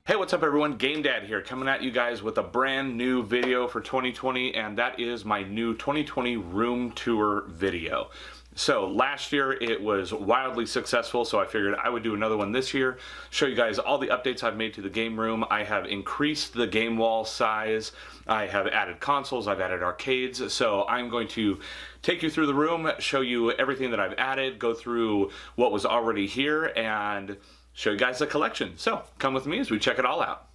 Hey, what's up everyone? GameDad here, coming at you guys with a brand new video for 2020, and that is my new 2020 room tour video. So last year it was wildly successful, so I figured I would do another one this year, show you guys all the updates I've made to the game room. I have increased the game wall size, I have added consoles, I've added arcades, so I'm going to take you through the room, show you everything that I've added, go through what was already here, and show you guys the collection. So come with me as we check it all out.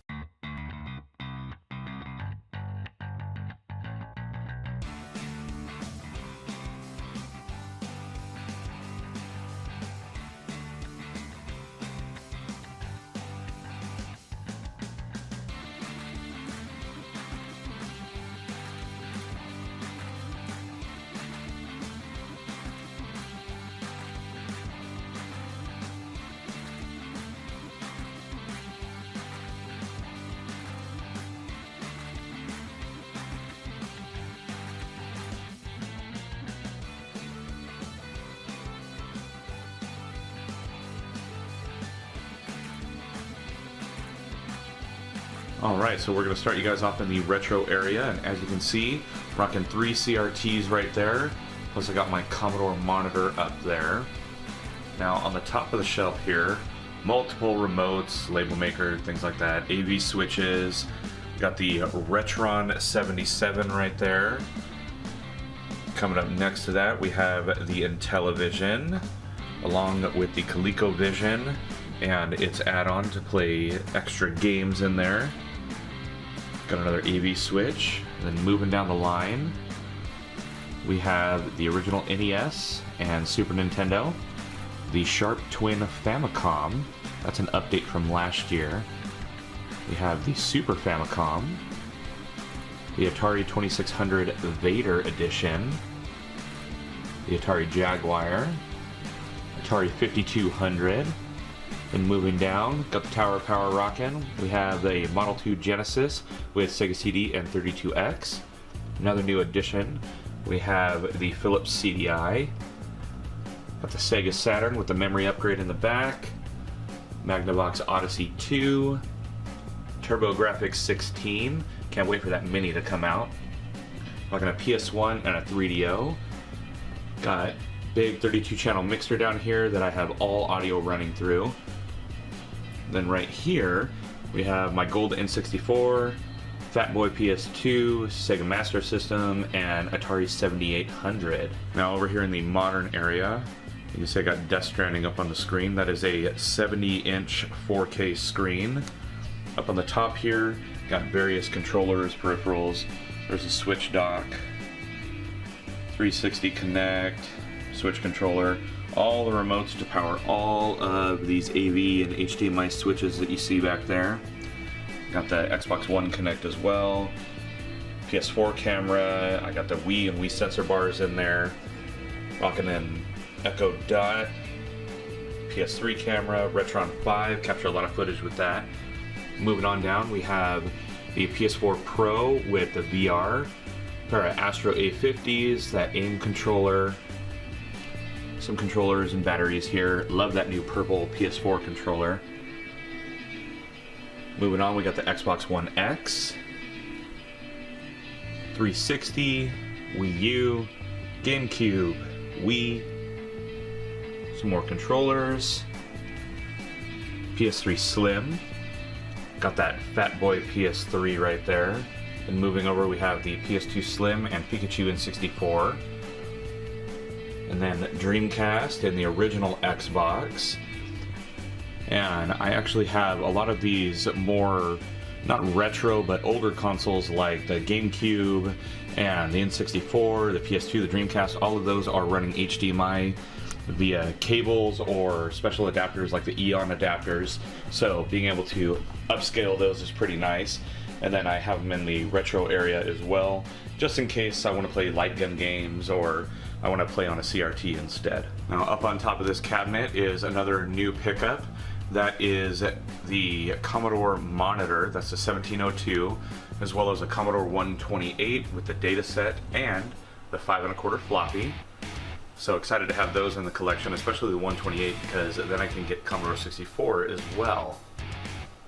Alright, so we're going to start you guys off in the retro area, and as you can see, rocking 3 CRTs right there, plus I got my Commodore monitor up there. Now on the top of the shelf here, multiple remotes, label maker, things like that, AV switches, we got the Retron 77 right there. Coming up next to that we have the Intellivision, along with the ColecoVision and its add-on to play extra games in there. Got another AV switch. And then moving down the line, we have the original NES and Super Nintendo, the Sharp Twin Famicom, that's an update from last year. We have the Super Famicom, the Atari 2600 Vader Edition, the Atari Jaguar, Atari 5200. And moving down, got the Tower of Power rockin'. We have a Model 2 Genesis with Sega CD and 32X. Another new addition, we have the Philips CDI. Got the Sega Saturn with the memory upgrade in the back. Magnavox Odyssey 2. TurboGrafx 16. Can't wait for that mini to come out. Rocking a PS1 and a 3DO. Got big 32 channel mixer down here that I have all audio running through. Then right here we have my gold N64, Fat Boy PS2, Sega Master System, and Atari 7800. Now over here in the modern area, you can see I got Death Stranding up on the screen. That is a 70-inch 4K screen. Up on the top here, got various controllers, peripherals. There's a Switch dock, 360 Connect, Switch controller, all the remotes to power all of these AV and HDMI switches that you see back there. Got the Xbox One Connect as well, PS4 camera, I got the Wii and Wii sensor bars in there, rocking an Echo Dot, PS3 camera, Retron 5, capture a lot of footage with that. Moving on down, we have the PS4 Pro with the VR, pair of Astro A50s, that AIM controller, some controllers and batteries here. Love that new purple PS4 controller. Moving on, we got the Xbox One X, 360, Wii U, GameCube, Wii, some more controllers, PS3 Slim, got that Fat Boy PS3 right there. And moving over, we have the PS2 Slim and Pikachu N64. And then Dreamcast and the original Xbox. And I actually have a lot of these more, not retro, but older consoles like the GameCube and the N64, the PS2, the Dreamcast. All of those are running HDMI via cables or special adapters like the Eon adapters. So being able to upscale those is pretty nice. And then I have them in the retro area as well, just in case I want to play light gun games or I want to play on a CRT instead. Now up on top of this cabinet is another new pickup. That is the Commodore monitor, that's the 1702, as well as a Commodore 128 with the data set and the 5 1/4 floppy. So excited to have those in the collection, especially the 128, because then I can get Commodore 64 as well.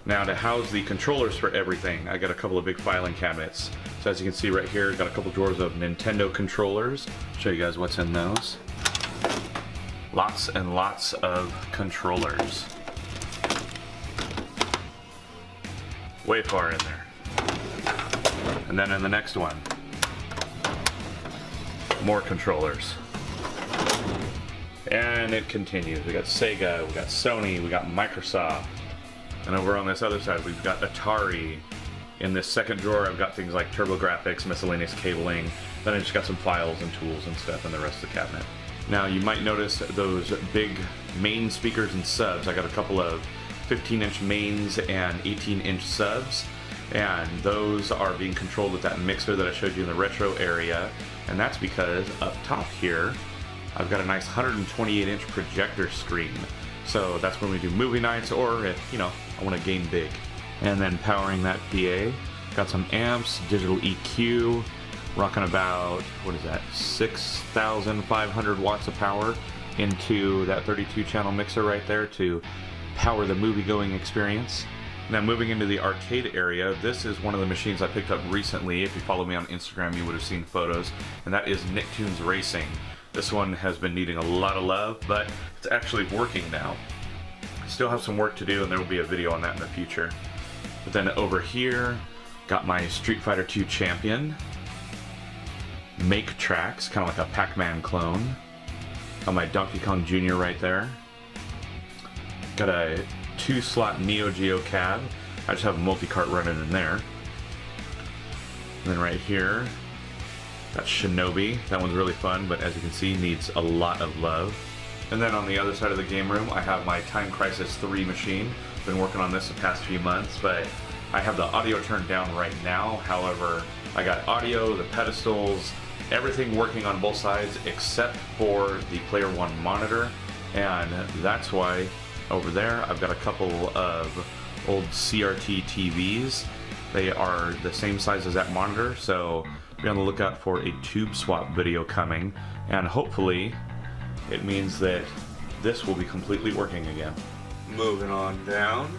Now to house the controllers for everything, I got a couple of big filing cabinets. So as you can see right here, got a couple drawers of Nintendo controllers. Show you guys what's in those. Lots and lots of controllers. Way far in there. And then in the next one, more controllers. And it continues. We got Sega, we got Sony, we got Microsoft. And over on this other side, we've got Atari. In this second drawer, I've got things like TurboGrafx, miscellaneous cabling. Then I just got some files and tools and stuff in the rest of the cabinet. Now you might notice those big main speakers and subs. I got a couple of 15-inch mains and 18-inch subs, and those are being controlled with that mixer that I showed you in the retro area. And that's because up top here, I've got a nice 128-inch projector screen. So that's when we do movie nights, or if, you know, I want to game big. And then powering that PA, got some amps, digital EQ, rocking about, what is that, 6,500 watts of power into that 32-channel mixer right there to power the movie-going experience. Now moving into the arcade area, this is one of the machines I picked up recently. If you follow me on Instagram, you would have seen photos, and that is Nicktoons Racing. This one has been needing a lot of love, but it's actually working now. Still have some work to do, and there will be a video on that in the future. But then over here, got my Street Fighter II Champion. Make Tracks, kind of like a Pac-Man clone. Got my Donkey Kong Jr. right there. Got a 2-slot Neo Geo cab. I just have a multi-cart running in there. And then right here, got Shinobi. That one's really fun, but as you can see, needs a lot of love. And then on the other side of the game room, I have my Time Crisis 3 machine. Been working on this the past few months, but I have the audio turned down right now. However, I got audio, the pedestals, everything working on both sides except for the Player One monitor, and that's why over there I've got a couple of old CRT TVs. They are the same size as that monitor, so be on the lookout for a tube swap video coming, and hopefully it means that this will be completely working again. Moving on down,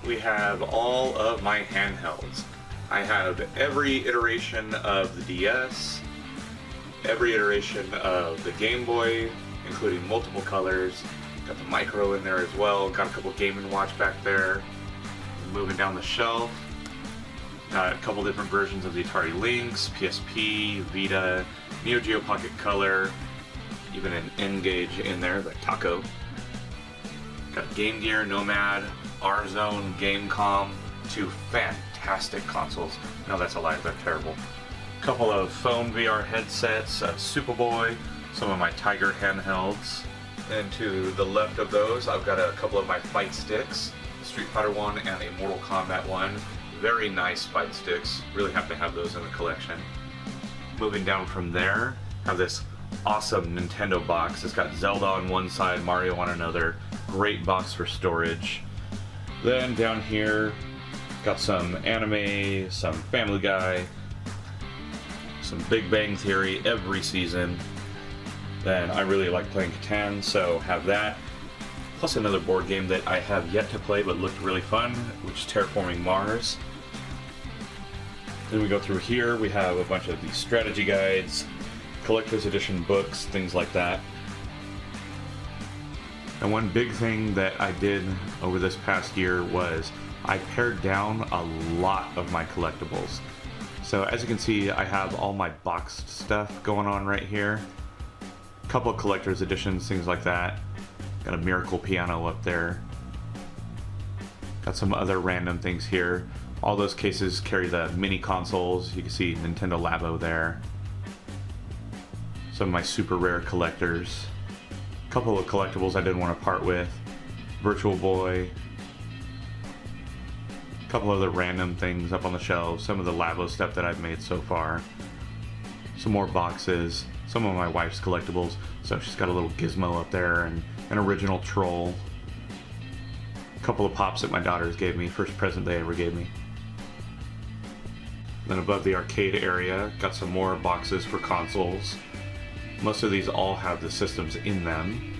we have all of my handhelds. I have every iteration of the DS, every iteration of the Game Boy, including multiple colors. Got the micro in there as well. Got a couple Game & Watch back there. Moving down the shelf, got a couple different versions of the Atari Lynx, PSP, Vita, Neo Geo Pocket Color, even an N-Gage in there, like Taco. Got Game Gear, Nomad, R-Zone, Gamecom, two fantastic consoles. No, that's a lie, they're terrible. Couple of phone VR headsets, a Superboy, some of my Tiger handhelds. And to the left of those, I've got a couple of my fight sticks, a Street Fighter one and a Mortal Kombat one. Very nice fight sticks, really have to have those in the collection. Moving down from there, I have this awesome Nintendo box. It's got Zelda on one side, Mario on another. Great box for storage. Then down here, got some anime, some Family Guy, some Big Bang Theory every season. Then I really like playing Catan, so have that. Plus another board game that I have yet to play but looked really fun, which is Terraforming Mars. Then we go through here, we have a bunch of these strategy guides, collector's edition books, things like that. And one big thing that I did over this past year was I pared down a lot of my collectibles. So as you can see, I have all my boxed stuff going on right here. A couple of collector's editions, things like that. Got a Miracle piano up there. Got some other random things here. All those cases carry the mini consoles. You can see Nintendo Labo there. Some of my super rare collectors. A couple of collectibles I didn't want to part with. Virtual Boy. A couple other random things up on the shelves. Some of the Labo stuff that I've made so far. Some more boxes. Some of my wife's collectibles. So she's got a little gizmo up there and an original troll. A couple of pops that my daughters gave me. First present they ever gave me. Then above the arcade area, got some more boxes for consoles. Most of these all have the systems in them.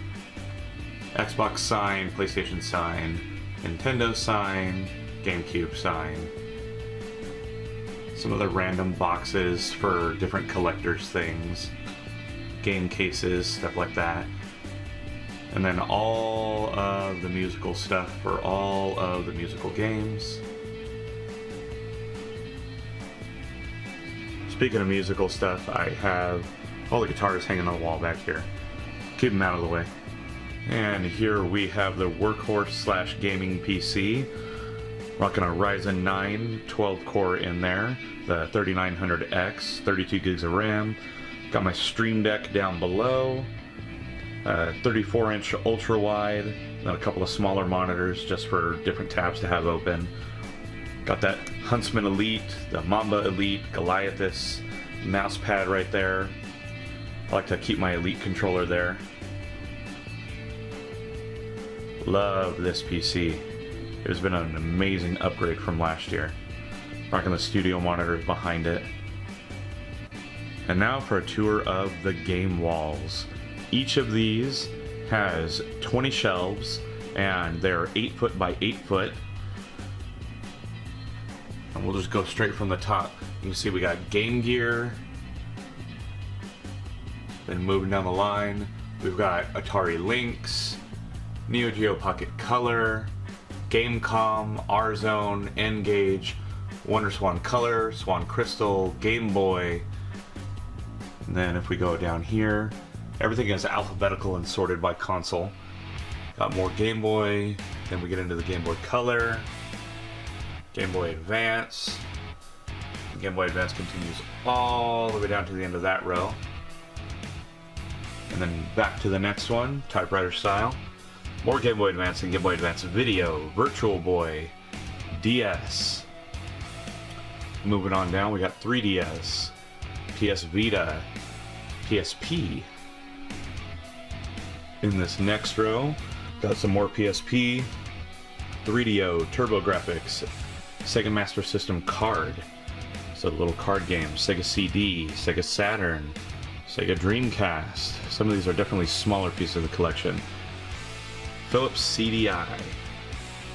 Xbox sign, PlayStation sign, Nintendo sign, GameCube sign. Some other random boxes for different collectors things, game cases, stuff like that. And then all of the musical stuff for all of the musical games. Speaking of musical stuff, I have all the guitars hanging on the wall back here. Keep them out of the way. And here we have the workhorse slash gaming PC. Rocking a Ryzen 9 12 core in there, the 3900X, 32 gigs of RAM. Got my Stream Deck down below, 34-inch ultra wide, then a couple of smaller monitors just for different tabs to have open. Got that Huntsman Elite, the Mamba Elite, Goliathus mouse pad right there. I like to keep my Elite controller there. Love this PC. It's been an amazing upgrade from last year. Rocking the studio monitors behind it. And now for a tour of the game walls. Each of these has 20 shelves, and they're 8 foot by 8 foot. And we'll just go straight from the top. You can see we got Game Gear. Then moving down the line, we've got Atari Lynx, Neo Geo Pocket Color, Gamecom, R-Zone, N-Gage, Wonder Swan Color, Swan Crystal, Game Boy. And then if we go down here, everything is alphabetical and sorted by console. Got more Game Boy, then we get into the Game Boy Color, Game Boy Advance. Game Boy Advance continues all the way down to the end of that row. And then back to the next one, typewriter style. More Game Boy Advance and Game Boy Advance Video, Virtual Boy, DS. Moving on down, we got 3DS, PS Vita, PSP. In this next row, got some more PSP, 3DO, TurboGrafx, Sega Master System card. So little card games, Sega CD, Sega Saturn, Sega Dreamcast. Some of these are definitely smaller pieces of the collection. Philips CDI,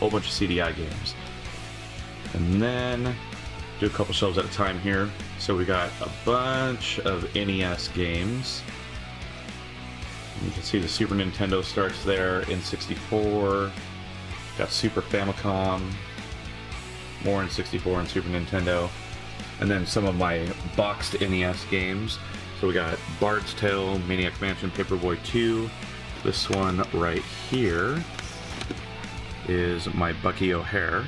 whole bunch of CDI games. And then do a couple shelves at a time here. So we got a bunch of NES games. You can see the Super Nintendo starts there, N64, got Super Famicom, more N64 and Super Nintendo, and then some of my boxed NES games. So we got Bard's Tale, Maniac Mansion, Paperboy 2. This one right here is my Bucky O'Hare.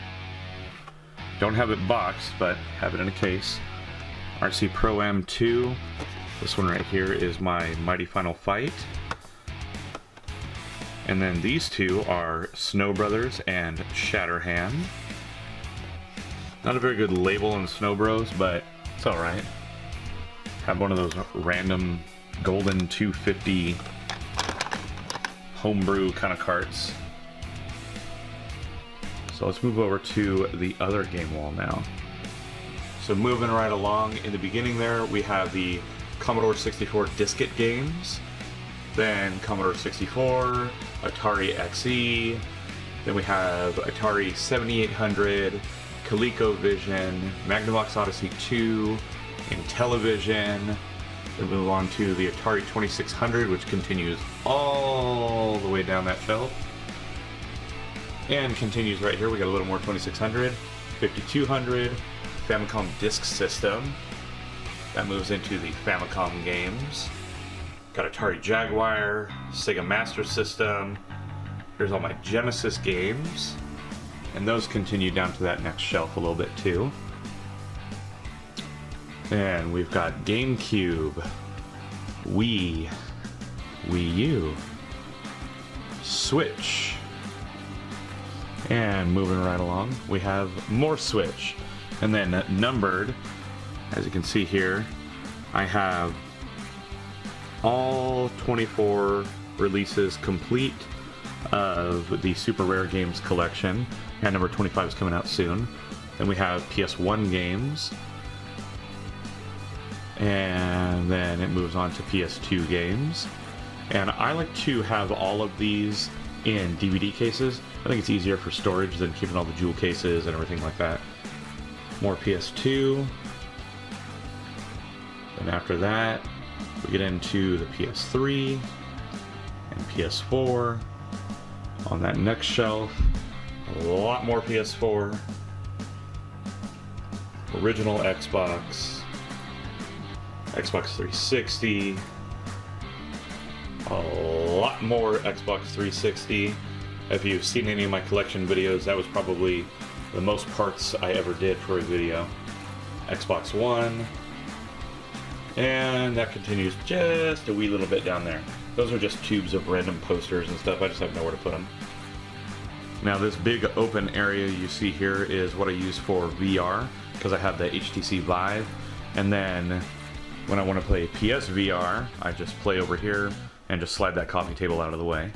Don't have it boxed, but have it in a case. RC Pro-Am 2. This one right here is my Mighty Final Fight. And then these two are Snow Brothers and Shatterhand. Not a very good label on Snow Bros, but it's alright. Have one of those random golden 250 homebrew kind of carts. So let's move over to the other game wall now. So moving right along, in the beginning there we have the Commodore 64 diskette games, then Commodore 64, Atari XE, then we have Atari 7800, ColecoVision, Magnavox Odyssey 2, Intellivision. Then move on to the Atari 2600, which continues all the way down that shelf. And continues right here. We got a little more 2600, 5200, Famicom Disk System. That moves into the Famicom games. Got Atari Jaguar, Sega Master System. Here's all my Genesis games. And those continue down to that next shelf a little bit too. And we've got GameCube, Wii, Wii U, Switch, and moving right along, we have more Switch. And then numbered, as you can see here, I have all 24 releases complete of the Super Rare Games collection, and number 25 is coming out soon. Then we have PS1 games, and then it moves on to PS2 games. And I like to have all of these in DVD cases. I think it's easier for storage than keeping all the jewel cases and everything like that. More PS2. And after that, we get into the PS3 and PS4. On that next shelf, a lot more PS4. Original Xbox. Xbox 360. A lot more Xbox 360. If you've seen any of my collection videos, that was probably the most parts I ever did for a video. Xbox One. And that continues just a wee little bit down there. Those are just tubes of random posters and stuff. I just have nowhere to put them. Now this big open area you see here is what I use for VR, because I have the HTC Vive. And then when I want to play PSVR, I just play over here and just slide that coffee table out of the way.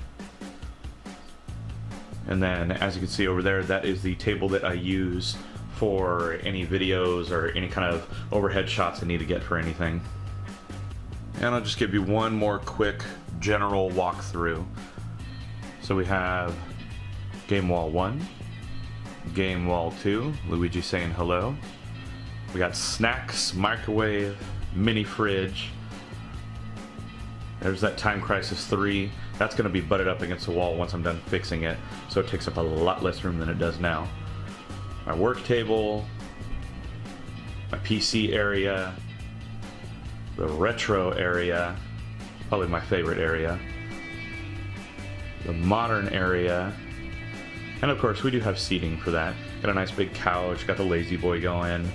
And then as you can see over there, that is the table that I use for any videos or any kind of overhead shots I need to get for anything. And I'll just give you one more quick general walkthrough. So we have Game Wall 1, Game Wall 2, Luigi saying hello. We got snacks, microwave, mini fridge. There's that Time Crisis 3. That's going to be butted up against the wall once I'm done fixing it, so it takes up a lot less room than it does now. My work table, my PC area, the retro area, probably my favorite area, the modern area, and of course we do have seating for that. Got a nice big couch, got the lazy boy going,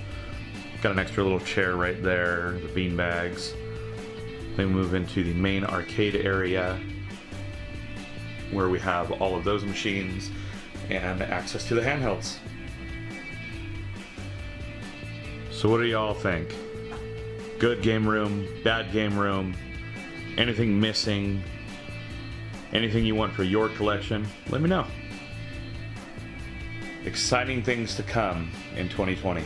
got an extra little chair right there, the bean bags. Then we move into the main arcade area where we have all of those machines and access to the handhelds. So what do y'all think? Good game room, bad game room, anything missing, anything you want for your collection? Let me know. Exciting things to come in 2020.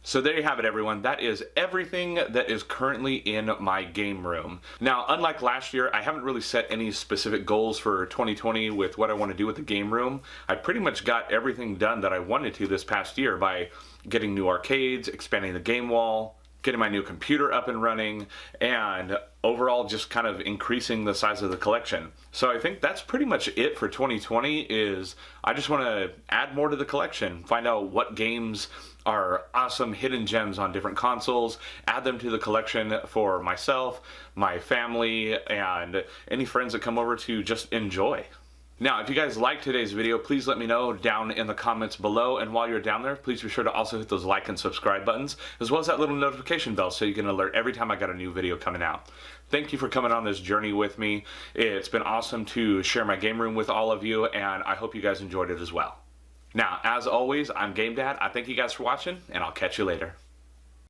So there you have it, everyone. That is everything that is currently in my game room. Now, unlike last year, I haven't really set any specific goals for 2020 with what I want to do with the game room. I pretty much got everything done that I wanted to this past year by getting new arcades, expanding the game wall, getting my new computer up and running, and overall just kind of increasing the size of the collection. So I think that's pretty much it for 2020. Is I just want to add more to the collection, find out what games are awesome hidden gems on different consoles, add them to the collection for myself, my family, and any friends that come over to just enjoy. Now, if you guys liked today's video, please let me know down in the comments below, and while you're down there, please be sure to also hit those like and subscribe buttons, as well as that little notification bell so you can alert every time I got a new video coming out. Thank you for coming on this journey with me. It's been awesome to share my game room with all of you, and I hope you guys enjoyed it as well. Now, as always, I'm GameDad. I thank you guys for watching, and I'll catch you later.